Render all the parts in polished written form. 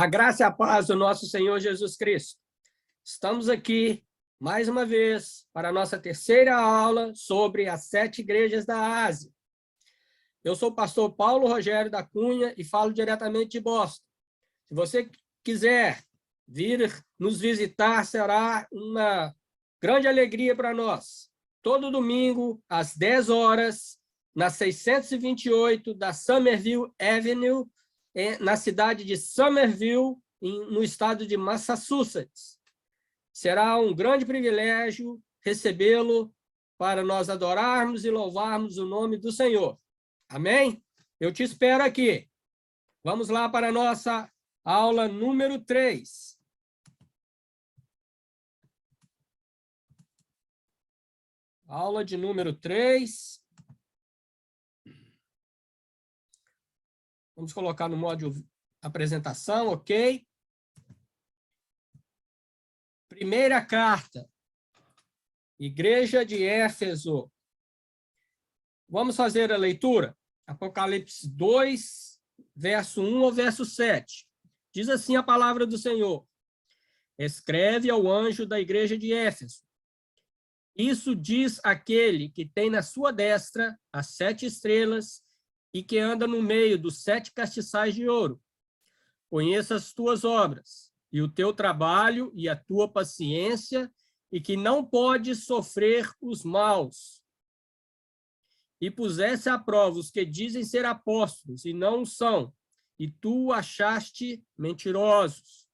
A graça e a paz do nosso Senhor Jesus Cristo. Estamos aqui, mais uma vez, para a nossa terceira aula sobre as 7 igrejas da Ásia. Eu sou o pastor Paulo Rogério da Cunha e falo diretamente de Boston. Se você quiser vir nos visitar, será uma grande alegria para nós. Todo domingo, às 10 horas, na 628 da Somerville Avenue, na cidade de Somerville, no estado de Massachusetts. Será um grande privilégio recebê-lo para nós adorarmos e louvarmos o nome do Senhor. Amém? Eu te espero aqui. Vamos lá para a nossa aula número 3. Aula de número 3. Vamos colocar no modo apresentação, ok? Primeira carta, Igreja de Éfeso. Vamos fazer a leitura? Apocalipse 2, verso 1 ao verso 7. Diz assim a palavra do Senhor. Escreve ao anjo da igreja de Éfeso. Isso diz aquele que tem na sua destra as 7 estrelas e que anda no meio dos 7 castiçais de ouro. Conheça as tuas obras, e o teu trabalho e a tua paciência, e que não podes sofrer os maus. E pusesse à prova os que dizem ser apóstolos, e não o são, e tu achaste mentirosos.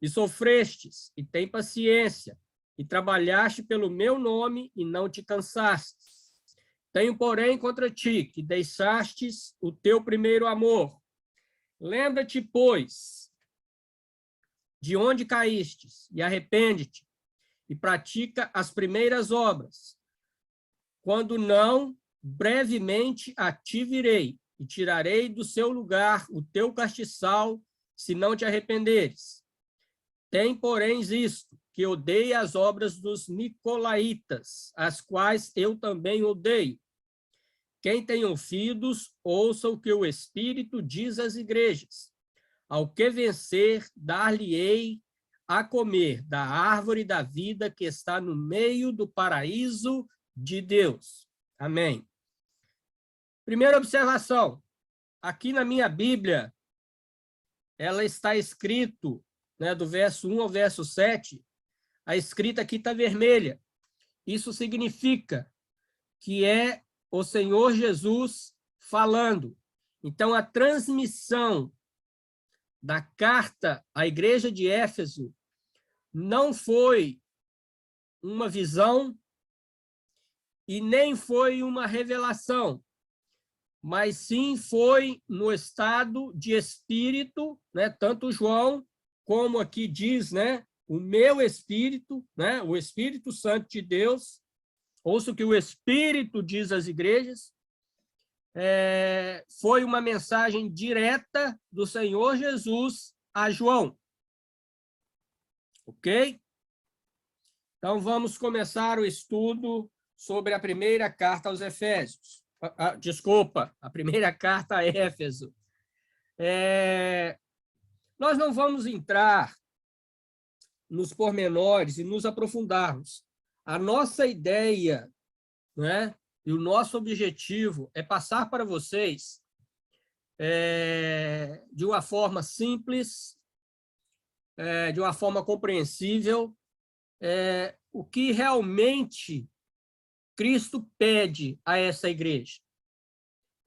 E sofrestes, e tem paciência, e trabalhaste pelo meu nome, e não te cansaste. Tenho, porém, contra ti, que deixastes o teu primeiro amor. Lembra-te, pois, de onde caístes, e arrepende-te, e pratica as primeiras obras. Quando não, brevemente a ti virei, e tirarei do seu lugar o teu castiçal, se não te arrependeres. Tem, porém, isto, que odeia as obras dos nicolaítas, as quais eu também odeio. Quem tem ouvidos, ouça o que o Espírito diz às igrejas. Ao que vencer, dar-lhe-ei a comer da árvore da vida que está no meio do paraíso de Deus. Amém. Primeira observação. Aqui na minha Bíblia, ela está escrito, né, do verso 1 ao verso 7, a escrita aqui está vermelha. Isso significa que é o Senhor Jesus falando. Então, a transmissão da carta à igreja de Éfeso não foi uma visão e nem foi uma revelação, mas sim foi no estado de espírito, né? Tanto João, como aqui diz, né? O meu espírito, né? O Espírito Santo de Deus. Ouça o que o Espírito diz às igrejas. Foi uma mensagem direta do Senhor Jesus a João. Ok? Então, vamos começar o estudo sobre a primeira carta aos Efésios. Desculpa, a primeira carta a Éfeso. Nós não vamos entrar nos pormenores e nos aprofundarmos. A nossa ideia, né, e o nosso objetivo é passar para vocês, de uma forma simples, de uma forma compreensível, o que realmente Cristo pede a essa igreja.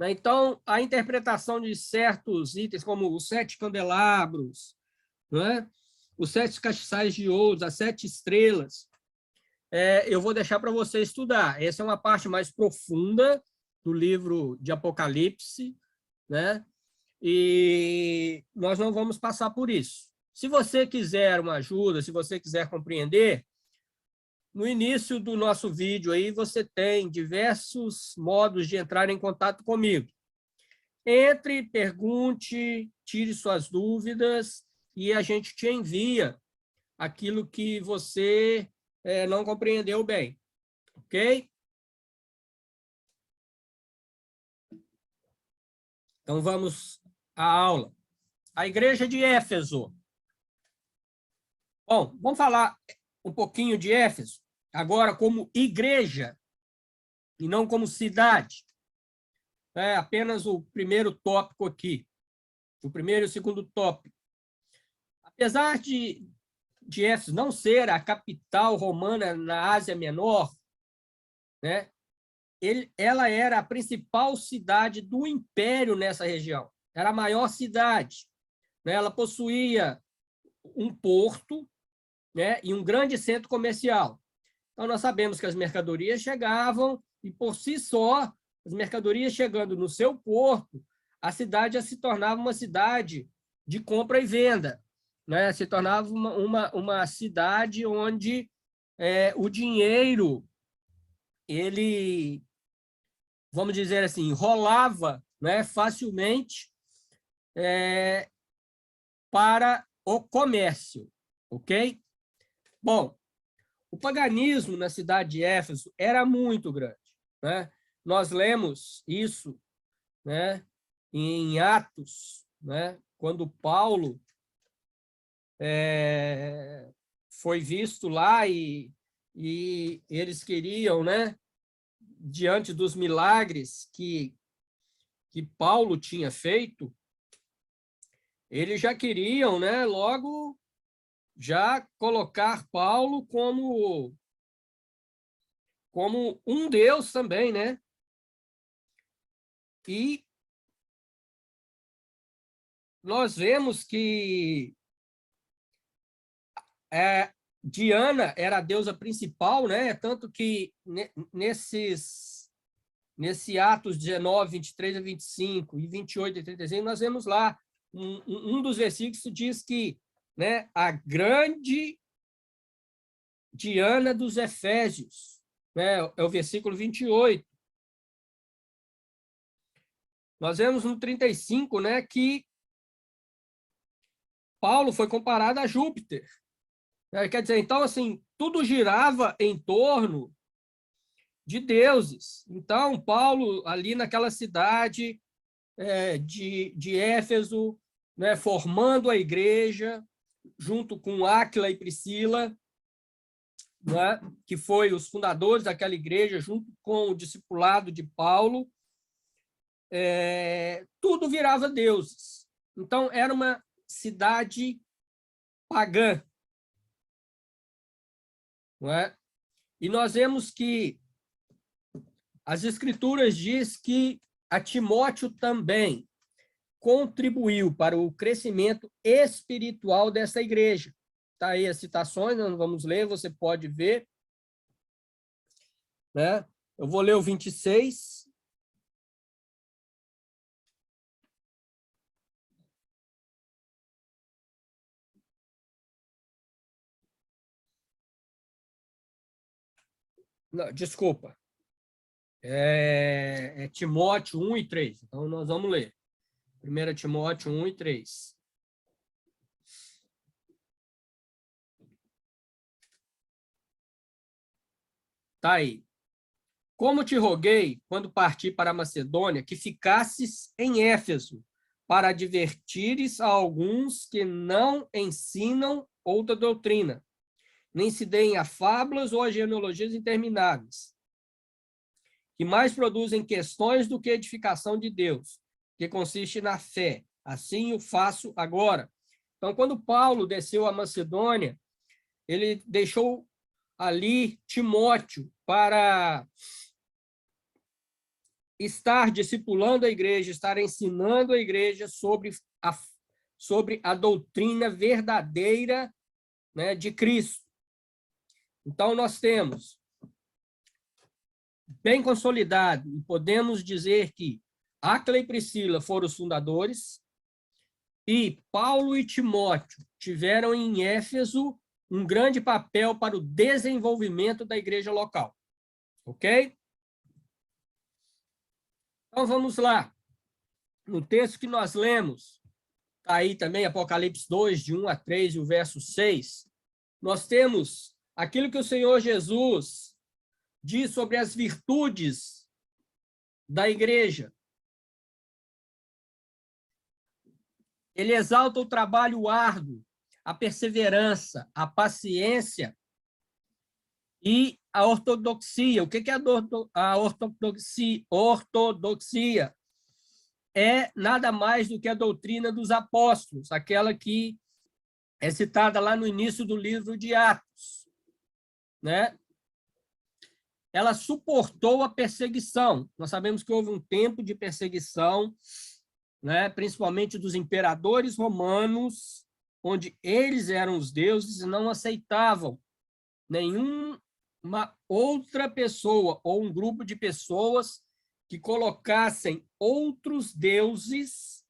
Então, a interpretação de certos itens, como os 7 candelabros, né, os 7 castiçais de ouro, as 7 estrelas, eu vou deixar para você estudar. Essa é uma parte mais profunda do livro de Apocalipse, né? E nós não vamos passar por isso. Se você quiser uma ajuda, se você quiser compreender, no início do nosso vídeo aí você tem diversos modos de entrar em contato comigo. Entre, pergunte, tire suas dúvidas e a gente te envia aquilo que você não compreendeu bem, ok? Então, vamos à aula. a igreja de Éfeso. Bom, vamos falar um pouquinho de Éfeso, agora como igreja, e não como cidade. É apenas o primeiro tópico aqui, o primeiro e o segundo tópico. Apesar de Éfeso não ser a capital romana na Ásia Menor, né, ela era a principal cidade do império nessa região. Era a maior cidade, né? Ela possuía um porto, né, e um grande centro comercial. Então, nós sabemos que as mercadorias chegavam e, por si só, as mercadorias chegando no seu porto, a cidade já se tornava uma cidade de compra e venda, né? Se tornava uma cidade onde o dinheiro, ele, vamos dizer assim, rolava, né, facilmente para o comércio, ok? Bom, o paganismo na cidade de Éfeso era muito grande, né? Nós lemos isso, né, em Atos, né, quando Paulo foi visto lá e eles queriam, né, diante dos milagres que Paulo tinha feito, eles já queriam, né, logo já colocar Paulo como um deus também, né? E nós vemos que Diana era a deusa principal, né? Tanto que nesse Atos 19, 23 a 25 e 28 a 35, nós vemos lá um dos versículos que diz que, né, a grande Diana dos Efésios, né? É o versículo 28. Nós vemos no 35, né, que Paulo foi comparado a Júpiter. Quer dizer, então, assim, tudo girava em torno de deuses. Então, Paulo, ali naquela cidade de Éfeso, né, formando a igreja, junto com Áquila e Priscila, né, que foi os fundadores daquela igreja, junto com o discipulado de Paulo, tudo virava deuses. Então, era uma cidade pagã. Não é? E nós vemos que as Escrituras diz que a Timóteo também contribuiu para o crescimento espiritual dessa igreja. Está aí as citações, nós não vamos ler, você pode ver. Né? Eu vou ler o 26. Não, desculpa. É Timóteo 1 e 3. Então, nós vamos ler. 1 Timóteo 1 e 3. Está aí. Como te roguei, quando parti para a Macedônia, que ficasses em Éfeso, para advertires a alguns que não ensinam outra doutrina, nem se deem a fábulas ou a genealogias intermináveis, que mais produzem questões do que edificação de Deus, que consiste na fé. Assim o faço agora. Então, quando Paulo desceu a Macedônia, ele deixou ali Timóteo para estar discipulando a igreja, estar ensinando a igreja sobre a doutrina verdadeira, né, de Cristo. Então, nós temos bem consolidado, e podemos dizer que Áquila e Priscila foram os fundadores, e Paulo e Timóteo tiveram em Éfeso um grande papel para o desenvolvimento da igreja local. Ok? Então, vamos lá. No texto que nós lemos, está aí também Apocalipse 2, de 1 a 3, e o verso 6, nós temos aquilo que o Senhor Jesus diz sobre as virtudes da igreja. Ele exalta o trabalho árduo, a perseverança, a paciência e a ortodoxia. O que é a ortodoxia? Ortodoxia é nada mais do que a doutrina dos apóstolos, aquela que é citada lá no início do livro de Atos, né? Ela suportou a perseguição. Nós sabemos que houve um tempo de perseguição, né? Principalmente dos imperadores romanos, onde eles eram os deuses e não aceitavam nenhuma outra pessoa ou um grupo de pessoas que colocassem outros deuses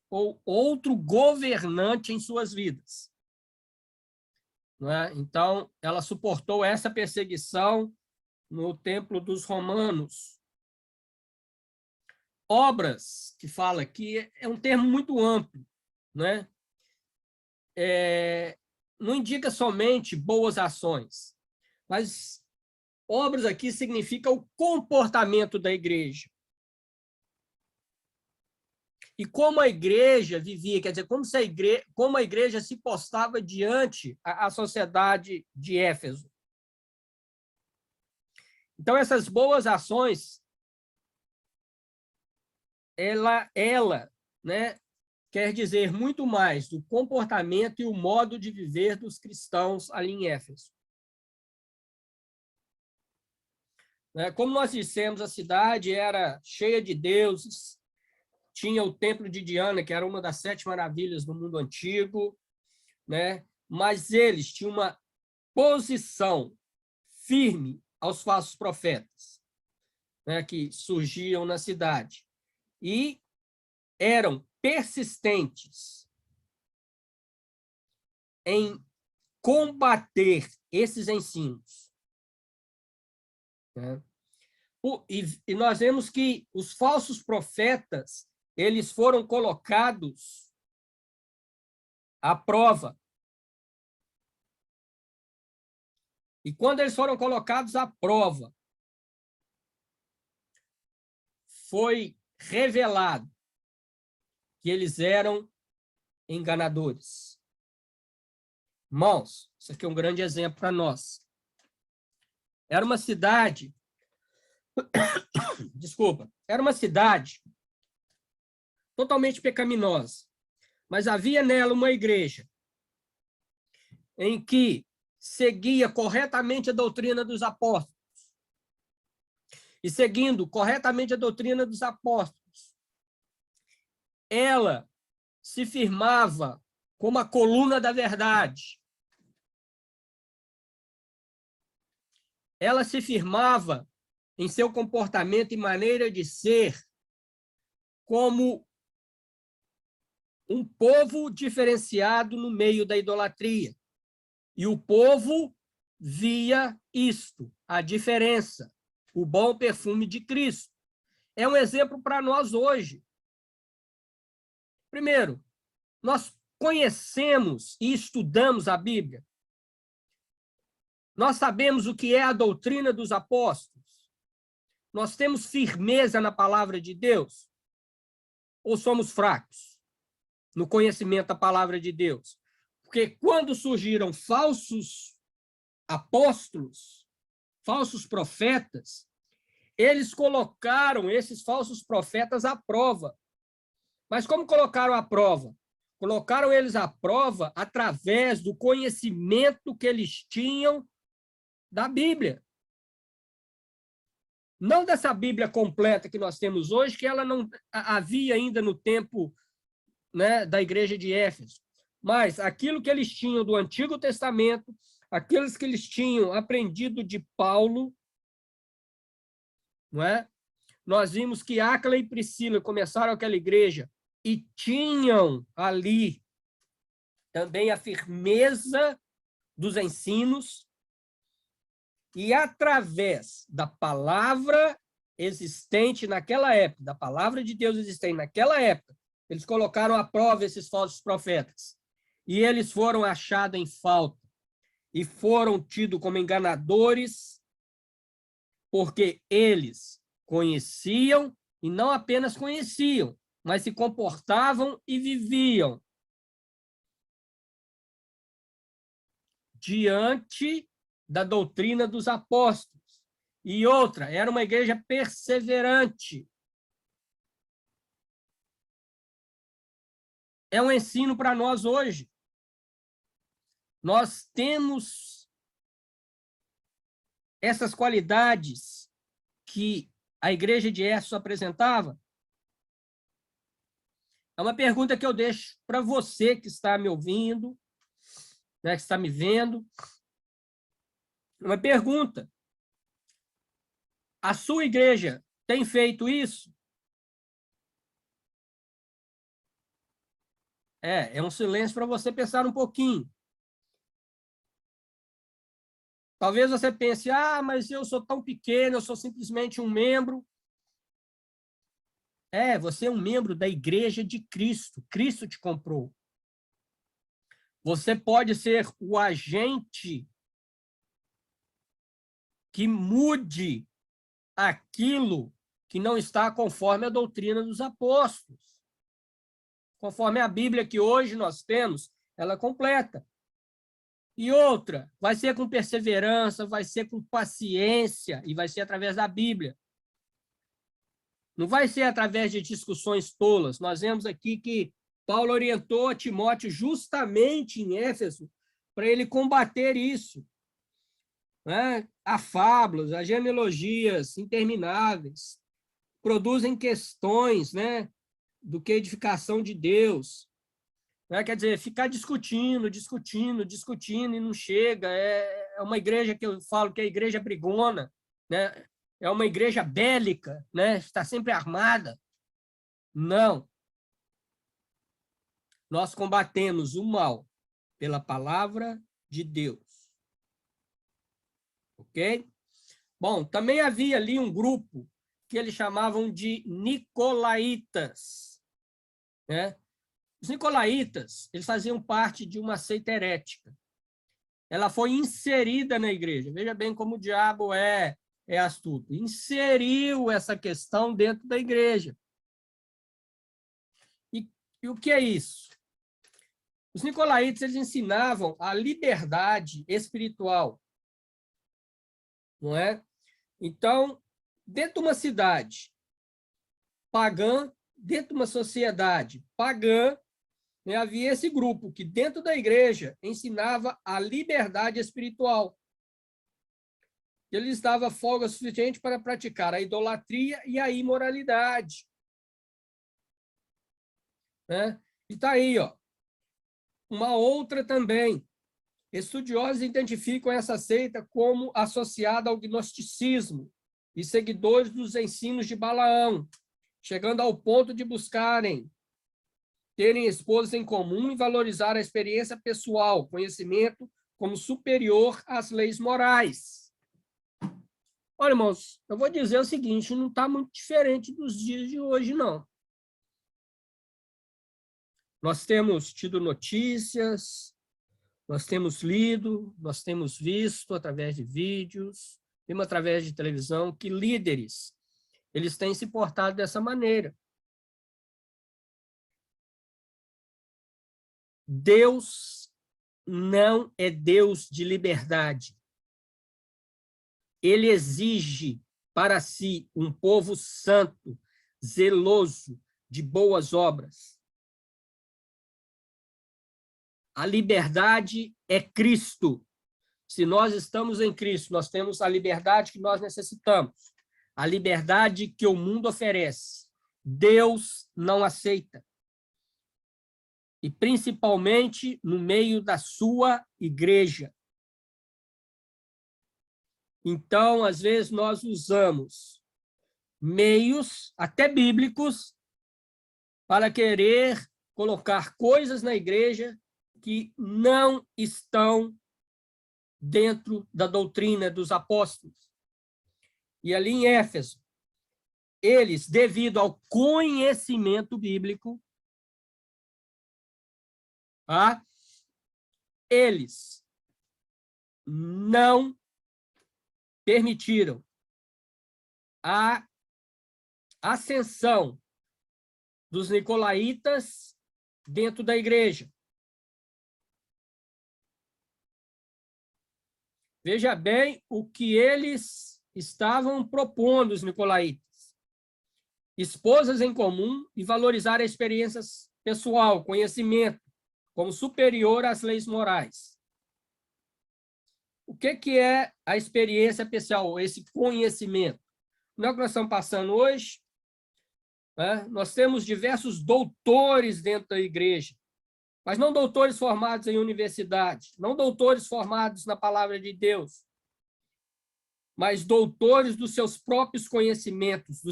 ou outro governante em suas vidas. Não é? Então, ela suportou essa perseguição no Templo dos Romanos. Obras, que fala aqui, é um termo muito amplo, né? Não indica somente boas ações, mas obras aqui significa o comportamento da igreja. E como a igreja vivia, quer dizer, como a igreja se postava diante a sociedade de Éfeso. Então, essas boas ações, ela, né, quer dizer muito mais do comportamento e o modo de viver dos cristãos ali em Éfeso. Como nós dissemos, a cidade era cheia de deuses, tinha o templo de Diana, que era uma das 7 maravilhas do mundo antigo, né? Mas eles tinham uma posição firme aos falsos profetas, né, que surgiam na cidade, e eram persistentes em combater esses ensinos, né? E nós vemos que os falsos profetas, eles foram colocados à prova. E quando eles foram colocados à prova, foi revelado que eles eram enganadores. Irmãos, isso aqui é um grande exemplo para nós. Era uma cidade, desculpa, era uma cidade totalmente pecaminosa, mas havia nela uma igreja em que seguia corretamente a doutrina dos apóstolos. E seguindo corretamente a doutrina dos apóstolos, ela se firmava como a coluna da verdade. Ela se firmava em seu comportamento e maneira de ser como um povo diferenciado no meio da idolatria. E o povo via isto, a diferença, o bom perfume de Cristo. É um exemplo para nós hoje. Primeiro, nós conhecemos e estudamos a Bíblia. Nós sabemos o que é a doutrina dos apóstolos. Nós temos firmeza na palavra de Deus? Ou somos fracos no conhecimento da palavra de Deus? Porque quando surgiram falsos apóstolos, falsos profetas, eles colocaram esses falsos profetas à prova. Mas como colocaram à prova? Colocaram eles à prova através do conhecimento que eles tinham da Bíblia. Não dessa Bíblia completa que nós temos hoje, que ela não havia ainda no tempo, né, da igreja de Éfeso, mas aquilo que eles tinham do Antigo Testamento, aqueles que eles tinham aprendido de Paulo, não é? Nós vimos que Áquila e Priscila começaram aquela igreja e tinham ali também a firmeza dos ensinos, e através da palavra existente naquela época, da palavra de Deus existente naquela época, eles colocaram à prova esses falsos profetas. E eles foram achados em falta e foram tidos como enganadores, porque eles conheciam, e não apenas conheciam, mas se comportavam e viviam diante da doutrina dos apóstolos. E outra, era uma igreja perseverante. É um ensino para nós hoje. Nós temos essas qualidades que a igreja de Éfeso apresentava. É uma pergunta que eu deixo para você que está me ouvindo, né, que está me vendo. Uma pergunta. A sua igreja tem feito isso? É um silêncio para você pensar um pouquinho. Talvez você pense, mas eu sou tão pequeno, eu sou simplesmente um membro. Você é um membro da igreja de Cristo. Cristo te comprou. Você pode ser o agente que mude aquilo que não está conforme a doutrina dos apóstolos. Conforme a Bíblia que hoje nós temos, ela completa. E outra, vai ser com perseverança, vai ser com paciência, e vai ser através da Bíblia. Não vai ser através de discussões tolas. Nós vemos aqui que Paulo orientou a Timóteo justamente em Éfeso para ele combater isso. Né? Há fábulas, há genealogias intermináveis, produzem questões, né, do que edificação de Deus. Né? Quer dizer, ficar discutindo e não chega. É uma igreja que eu falo que é a igreja brigona, né? É uma igreja bélica, né? Está sempre armada. Não. Nós combatemos o mal pela palavra de Deus. Ok? Bom, também havia ali um grupo que eles chamavam de nicolaítas. Né? Os nicolaítas, eles faziam parte de uma seita herética. Ela foi inserida na igreja. Veja bem como o diabo é astuto. Inseriu essa questão dentro da igreja. E o que é isso? Os nicolaítas, eles ensinavam a liberdade espiritual. Não é? Então, dentro de uma cidade pagã, dentro de uma sociedade pagã, né, havia esse grupo que, dentro da igreja, ensinava a liberdade espiritual. Ele lhes dava folga suficiente para praticar a idolatria e a imoralidade. Né? E está aí, ó, uma outra também. Estudiosos identificam essa seita como associada ao gnosticismo e seguidores dos ensinos de Balaão, chegando ao ponto de buscarem terem esposas em comum e valorizar a experiência pessoal, conhecimento como superior às leis morais. Olha, irmãos, eu vou dizer o seguinte, não está muito diferente dos dias de hoje, não. Nós temos tido notícias, nós temos lido, nós temos visto através de vídeos, mesmo através de televisão, que líderes, eles têm se portado dessa maneira. Deus não é Deus de liberdade. Ele exige para si um povo santo, zeloso, de boas obras. A liberdade é Cristo. Se nós estamos em Cristo, nós temos a liberdade que nós necessitamos, a liberdade que o mundo oferece. Deus não aceita. E principalmente no meio da sua igreja. Então, às vezes, nós usamos meios, até bíblicos, para querer colocar coisas na igreja que não estão dentro da doutrina dos apóstolos. E ali em Éfeso, eles, devido ao conhecimento bíblico, eles não permitiram a ascensão dos nicolaítas dentro da igreja. Veja bem o que eles estavam propondo, os nicolaítas. Esposas em comum e valorizar a experiência pessoal, conhecimento, como superior às leis morais. O que é a experiência pessoal, esse conhecimento? Não é o que nós estamos passando hoje? Né? Nós temos diversos doutores dentro da igreja, mas não doutores formados em universidade, não doutores formados na palavra de Deus, mas doutores dos seus próprios conhecimentos,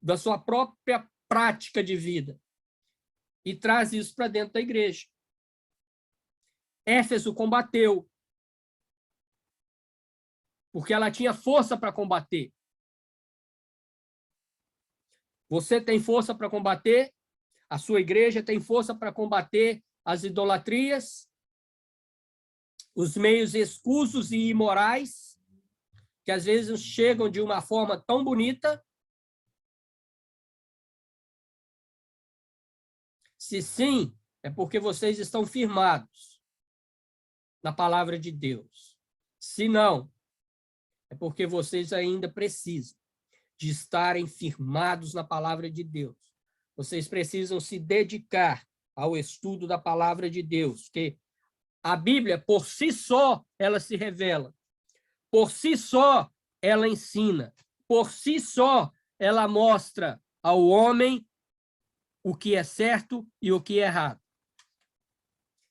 da sua própria prática de vida, e traz isso para dentro da igreja. Éfeso combateu, porque ela tinha força para combater. Você tem força para combater? A sua igreja tem força para combater as idolatrias, os meios escusos e imorais, que às vezes chegam de uma forma tão bonita? Se sim, é porque vocês estão firmados na palavra de Deus. Se não, é porque vocês ainda precisam de estarem firmados na palavra de Deus. Vocês precisam se dedicar ao estudo da palavra de Deus, que a Bíblia, por si só, ela se revela. Por si só, ela ensina. Por si só, ela mostra ao homem o que é certo e o que é errado.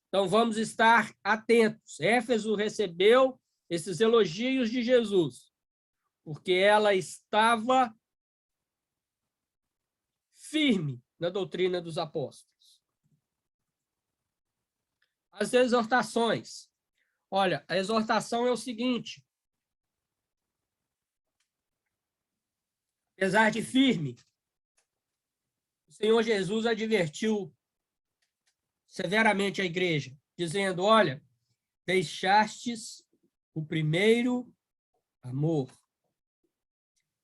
Então, vamos estar atentos. Éfeso recebeu esses elogios de Jesus, porque ela estava firme na doutrina dos apóstolos. As exortações. Olha, a exortação é o seguinte: apesar de firme, o Senhor Jesus advertiu severamente a igreja, dizendo: olha, deixastes o primeiro amor.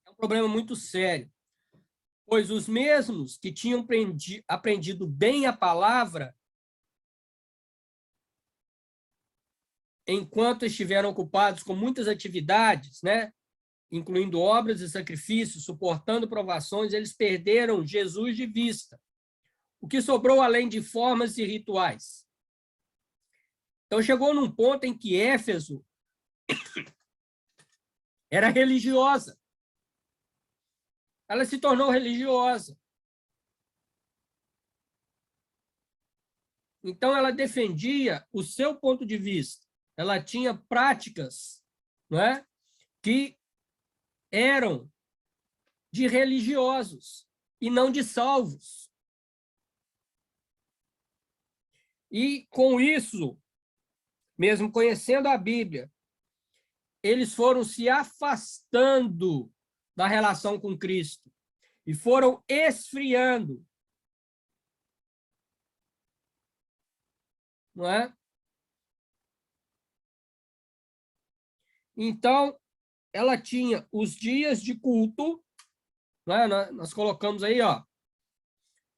É um problema muito sério, pois os mesmos que tinham aprendido bem a palavra, enquanto estiveram ocupados com muitas atividades, né, incluindo obras e sacrifícios, suportando provações, eles perderam Jesus de vista. O que sobrou além de formas e rituais? Então, chegou num ponto em que Éfeso era religiosa. Ela se tornou religiosa. Então, ela defendia o seu ponto de vista. Ela tinha práticas, não é, que eram de religiosos e não de salvos. E, com isso, mesmo conhecendo a Bíblia, eles foram se afastando da relação com Cristo e foram esfriando. Não é? Então, ela tinha os dias de culto, não é? Nós colocamos aí, ó,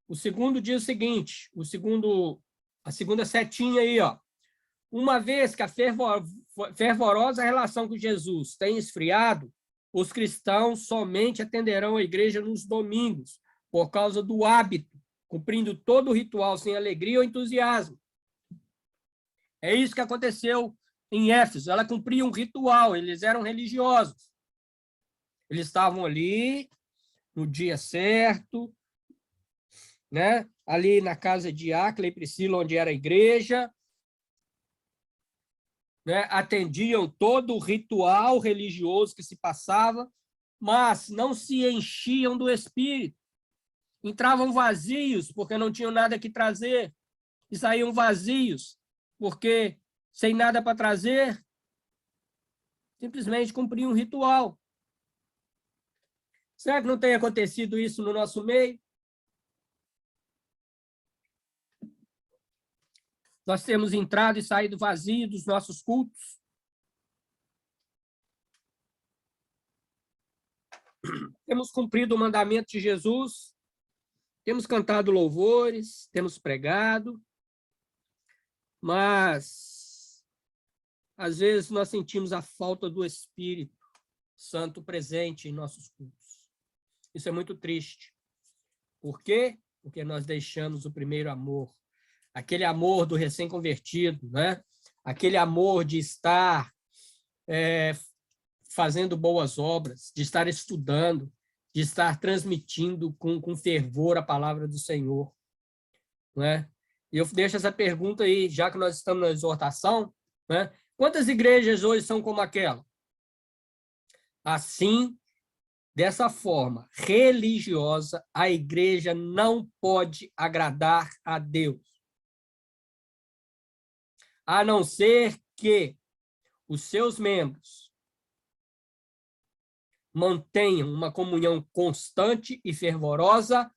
o segundo dia seguinte, a segunda setinha aí, ó. Uma vez que a fervorosa relação com Jesus tem esfriado, os cristãos somente atenderão a igreja nos domingos, por causa do hábito, cumprindo todo o ritual sem alegria ou entusiasmo. É isso que aconteceu em Éfeso. Ela cumpria um ritual, eles eram religiosos. Eles estavam ali no dia certo, né? Ali na casa de Áquila e Priscila, onde era a igreja, né? Atendiam todo o ritual religioso que se passava, mas não se enchiam do Espírito. Entravam vazios, porque não tinham nada que trazer, e saíam vazios, porque sem nada para trazer, simplesmente cumpriam um ritual. Será que não tem acontecido isso no nosso meio? Nós temos entrado e saído vazio dos nossos cultos. Temos cumprido o mandamento de Jesus, temos cantado louvores, temos pregado, mas às vezes nós sentimos a falta do Espírito Santo presente em nossos cultos. Isso é muito triste. Por quê? Porque nós deixamos o primeiro amor, aquele amor do recém-convertido, né? Aquele amor de estar fazendo boas obras, de estar estudando, de estar transmitindo com fervor a palavra do Senhor. Né? E eu deixo essa pergunta aí, já que nós estamos na exortação, né? Quantas igrejas hoje são como aquela? Assim, dessa forma religiosa, a igreja não pode agradar a Deus. A não ser que os seus membros mantenham uma comunhão constante e fervorosa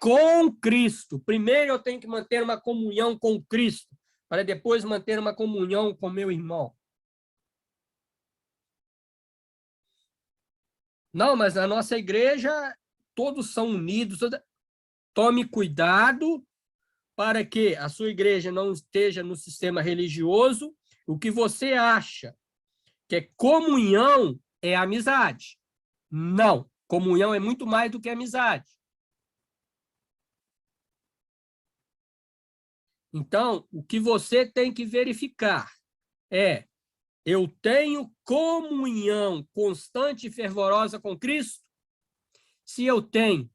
com Cristo. Primeiro eu tenho que manter uma comunhão com Cristo, para depois manter uma comunhão com meu irmão. Não, mas na nossa igreja todos são unidos. Tome cuidado para que a sua igreja não esteja no sistema religioso. O que você acha que é comunhão é amizade. Não, comunhão é muito mais do que amizade. Então, o que você tem que verificar é: eu tenho comunhão constante e fervorosa com Cristo? Se eu tenho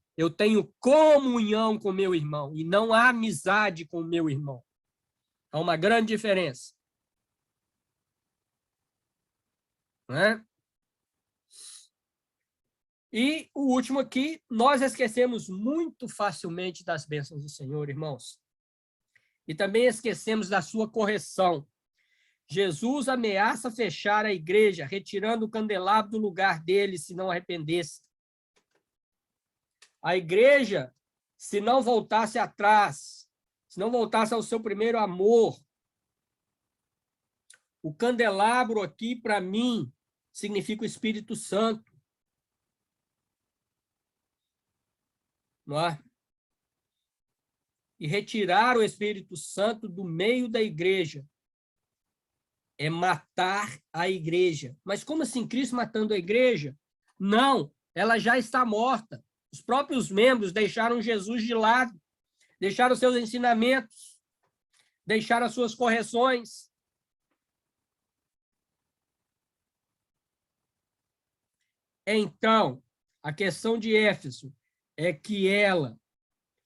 comunhão com meu irmão e não amizade com meu irmão. Há uma grande diferença. Né? E o último aqui, nós esquecemos muito facilmente das bênçãos do Senhor, irmãos. E também esquecemos da sua correção. Jesus ameaça fechar a igreja, retirando o candelabro do lugar dele, se não arrependesse. A igreja, se não voltasse atrás, se não voltasse ao seu primeiro amor, o candelabro aqui, para mim, significa o Espírito Santo. Não é? E retirar o Espírito Santo do meio da igreja é matar a igreja. Mas como assim, Cristo matando a igreja? Não, ela já está morta. Os próprios membros deixaram Jesus de lado, deixaram seus ensinamentos, deixaram as suas correções. Então, a questão de Éfeso é que ela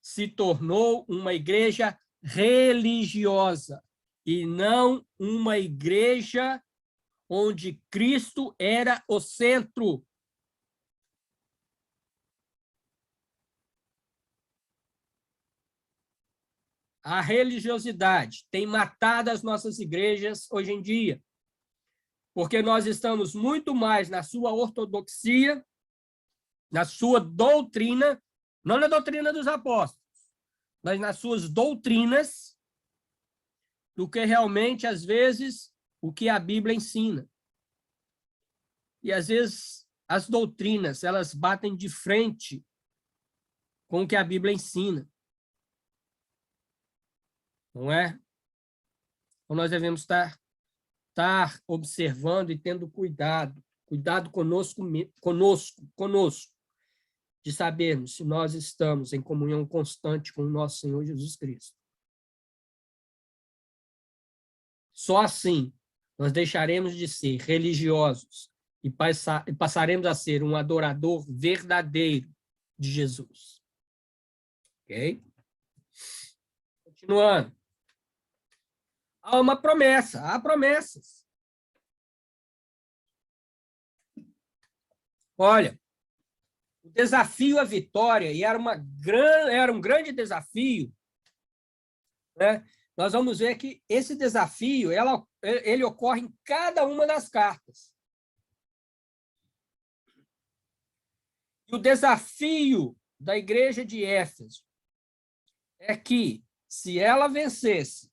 se tornou uma igreja religiosa e não uma igreja onde Cristo era o centro. A religiosidade tem matado as nossas igrejas hoje em dia, porque nós estamos muito mais na sua ortodoxia, na sua doutrina, não na doutrina dos apóstolos, mas nas suas doutrinas, do que realmente, às vezes, o que a Bíblia ensina. E, às vezes, as doutrinas, elas batem de frente com o que a Bíblia ensina. Não é? Então, nós devemos estar observando e tendo cuidado conosco, de sabermos se nós estamos em comunhão constante com o nosso Senhor Jesus Cristo. Só assim nós deixaremos de ser religiosos e passaremos a ser um adorador verdadeiro de Jesus. Ok? Continuando. Há uma promessa, há promessas. Olha, o desafio à vitória, e era um grande desafio, né? Nós vamos ver que esse desafio ele ocorre em cada uma das cartas. E o desafio da igreja de Éfeso é que, se ela vencesse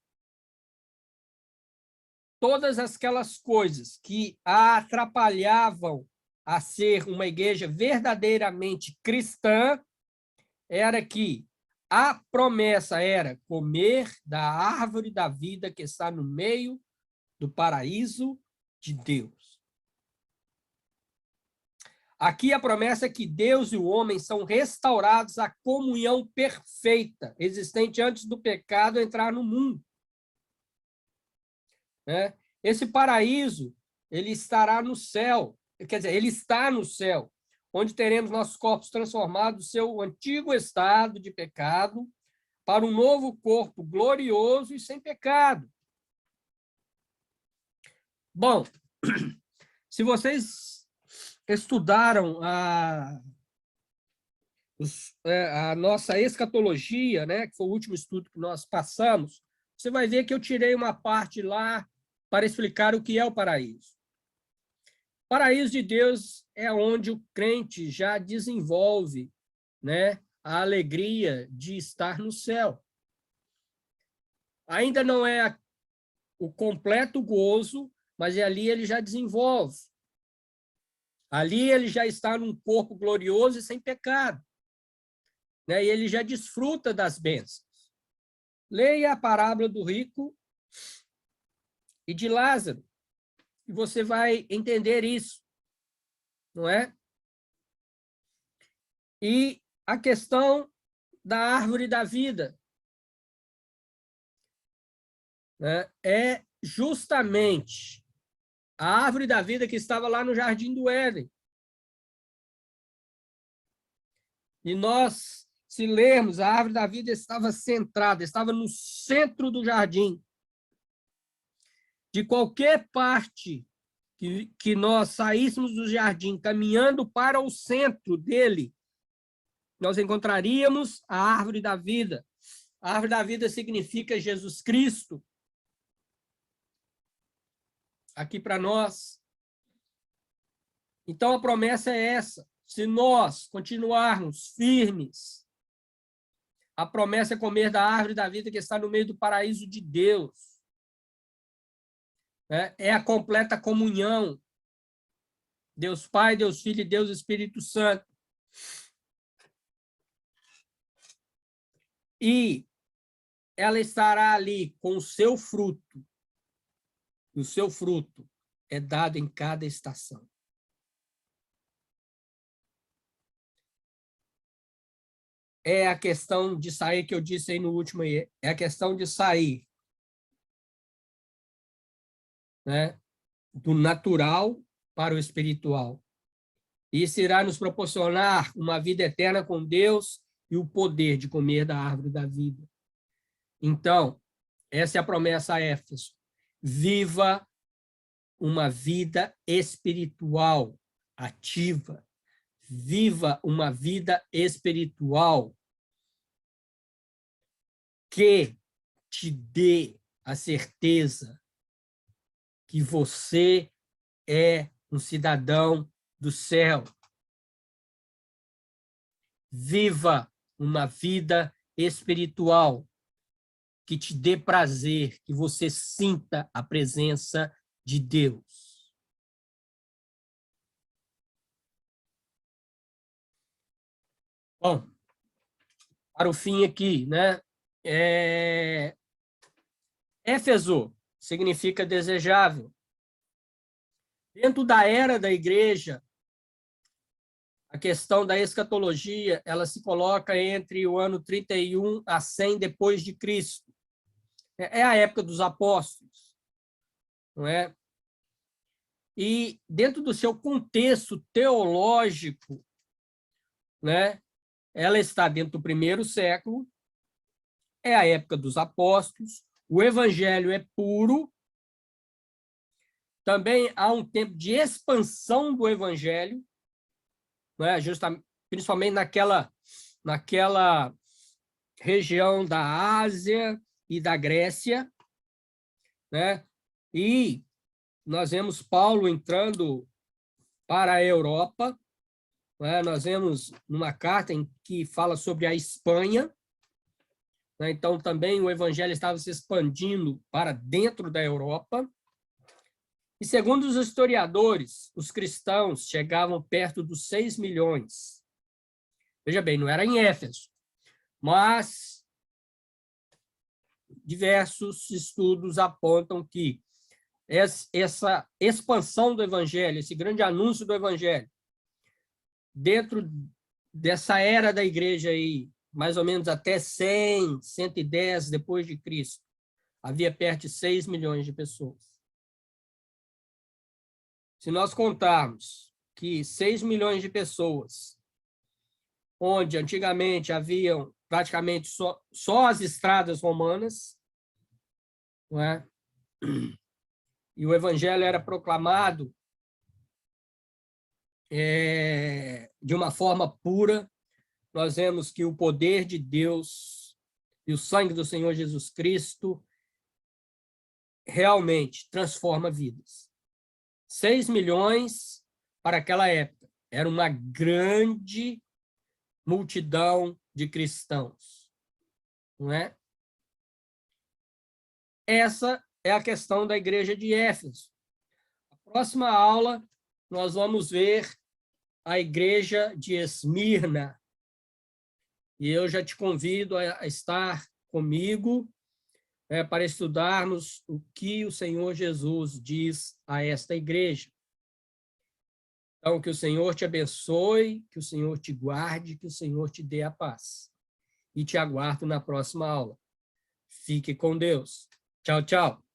todas aquelas coisas que a atrapalhavam a ser uma igreja verdadeiramente cristã, era que a promessa era comer da árvore da vida que está no meio do paraíso de Deus. Aqui a promessa é que Deus e o homem são restaurados à comunhão perfeita, existente antes do pecado entrar no mundo. Né? Esse paraíso, ele estará no céu, quer dizer, ele está no céu, onde teremos nossos corpos transformados do seu antigo estado de pecado para um novo corpo glorioso e sem pecado. Bom, se vocês estudaram a nossa escatologia, né, que foi o último estudo que nós passamos, você vai ver que eu tirei uma parte lá para explicar o que é o paraíso. O paraíso de Deus é onde o crente já desenvolve, né, a alegria de estar no céu. Ainda não é o completo gozo, mas ali ele já desenvolve. Ali ele já está num corpo glorioso e sem pecado. Né? E ele já desfruta das bênçãos. Leia a parábola do rico e de Lázaro, e você vai entender isso, não é? E a questão da árvore da vida, né, é justamente a árvore da vida que estava lá no Jardim do Éden. E nós, se lermos, a árvore da vida estava centrada, estava no centro do jardim. De qualquer parte que nós saíssemos do jardim, caminhando para o centro dele, nós encontraríamos a árvore da vida. A árvore da vida significa Jesus Cristo. Aqui para nós. Então, a promessa é essa. Se nós continuarmos firmes, a promessa é comer da árvore da vida que está no meio do paraíso de Deus. É a completa comunhão. Deus Pai, Deus Filho e Deus Espírito Santo. E ela estará ali com o seu fruto. E o seu fruto é dado em cada estação. É a questão de sair, que eu disse aí no último, é a questão de sair, né, do natural para o espiritual. Isso irá nos proporcionar uma vida eterna com Deus e o poder de comer da árvore da vida. Então, essa é a promessa a Éfeso. Viva uma vida espiritual ativa. Viva uma vida espiritual que te dê a certeza que você é um cidadão do céu. Viva uma vida espiritual que te dê prazer, que você sinta a presença de Deus. Bom, para o fim aqui, né? Éfeso significa desejável. Dentro da era da igreja, a questão da escatologia, ela se coloca entre o ano 31 a 100 depois de Cristo. É a época dos apóstolos, não é? E dentro do seu contexto teológico, né, ela está dentro do primeiro século, é a época dos apóstolos, o evangelho é puro, também há um tempo de expansão do evangelho, né, justamente, principalmente naquela região da Ásia e da Grécia, né? E nós vemos Paulo entrando para a Europa, né? Nós vemos numa carta em que fala sobre a Espanha, né? Então também o evangelho estava se expandindo para dentro da Europa. E segundo os historiadores, os cristãos chegavam perto dos 6 milhões. Veja bem, não era em Éfeso, mas diversos estudos apontam que essa expansão do evangelho, esse grande anúncio do evangelho, dentro dessa era da igreja aí, mais ou menos até 100, 110 depois de Cristo, havia perto de 6 milhões de pessoas. Se nós contarmos que 6 milhões de pessoas, onde antigamente haviam praticamente só as estradas romanas, não é? E o evangelho era proclamado de uma forma pura, nós vemos que o poder de Deus e o sangue do Senhor Jesus Cristo realmente transforma vidas. 6 milhões para aquela época. Era uma grande multidão de cristãos. Não é? Essa é a questão da igreja de Éfeso. Na próxima aula, nós vamos ver a igreja de Esmirna. E eu já te convido a estar comigo para estudarmos o que o Senhor Jesus diz a esta igreja. Então, que o Senhor te abençoe, que o Senhor te guarde, que o Senhor te dê a paz. E te aguardo na próxima aula. Fique com Deus. Tchau, tchau.